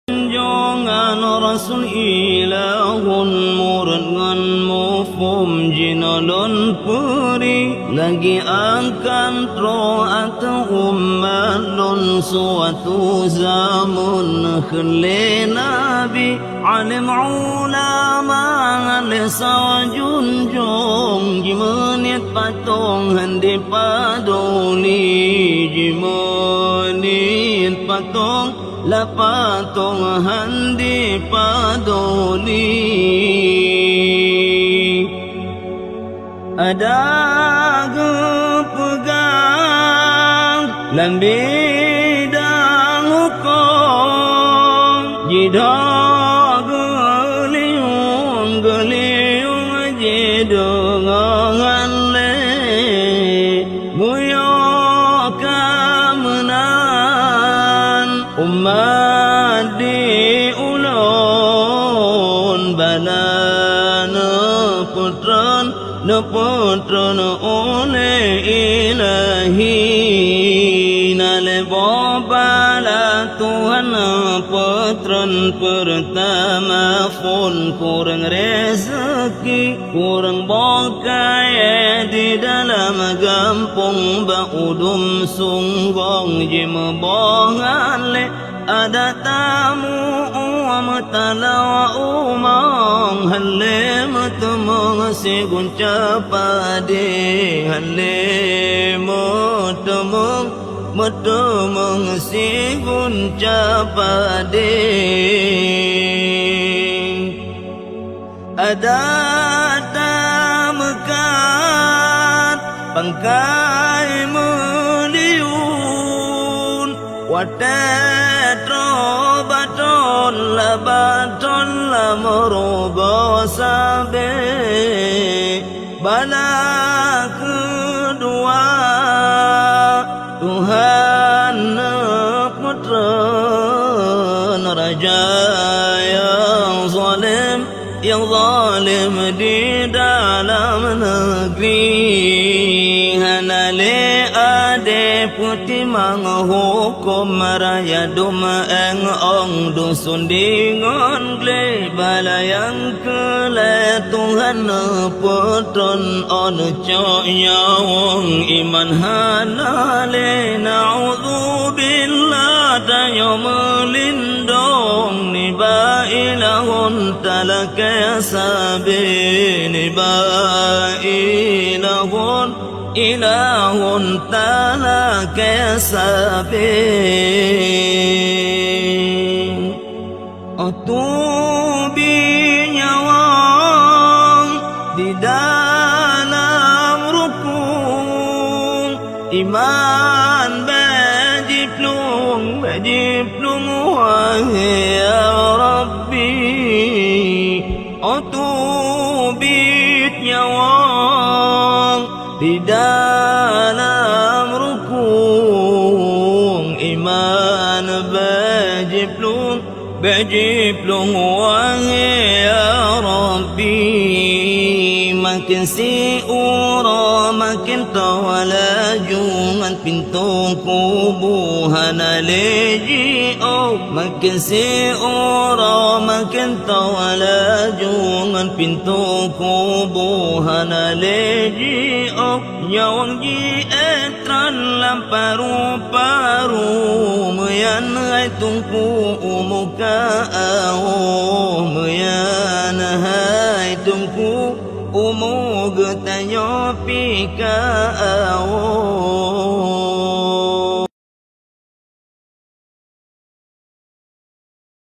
Jangan Rasul ilahun murad ngan mufum jinalun puri lagi akan troat ummalun suatu zaman khli nabi alim ulama ngalisa junjung jimenit patong handi padoli jimenit patong la patong handi padoli ada pegang lambidang hukum jidah geliung jidengan le muyo kamenan umat di ulun balana putran oleh ilahi nale bala Tuhan putran pertama pun kurang rezeki kurang bokai di dalam gampung baudum sunggong jembohan le ada tamu matalawa umang halle matumang sigun capade halle matumang sigun capade ada tamekat pangkai meliun watetro baton la meroba sabe bala kedua Tuhan putran raja yang zalim di dalam negeri hanale ade putih menghukum raya dum eng ong dusun dingon gle bala yang kele Tuhan putran on coya wong iman hanale na'udzubillah dayo melindung ni ba ilahun talaka ya sabi ni ba ilahun talaka ya sabi tubi nyawang di dalam rukun iman bajiplung wahai ya Rabbi tubit nyawang di dalam rukun iman bajiplung wahai ya Rabbi makin si ura makin tawala jungan pintu kubuhan aleji makin si ura makin tawala jungan pintu kubuhan aleji nyawang ji etran lam paru meyan hai tungku umuka meyan hai tungku umug tanyo pika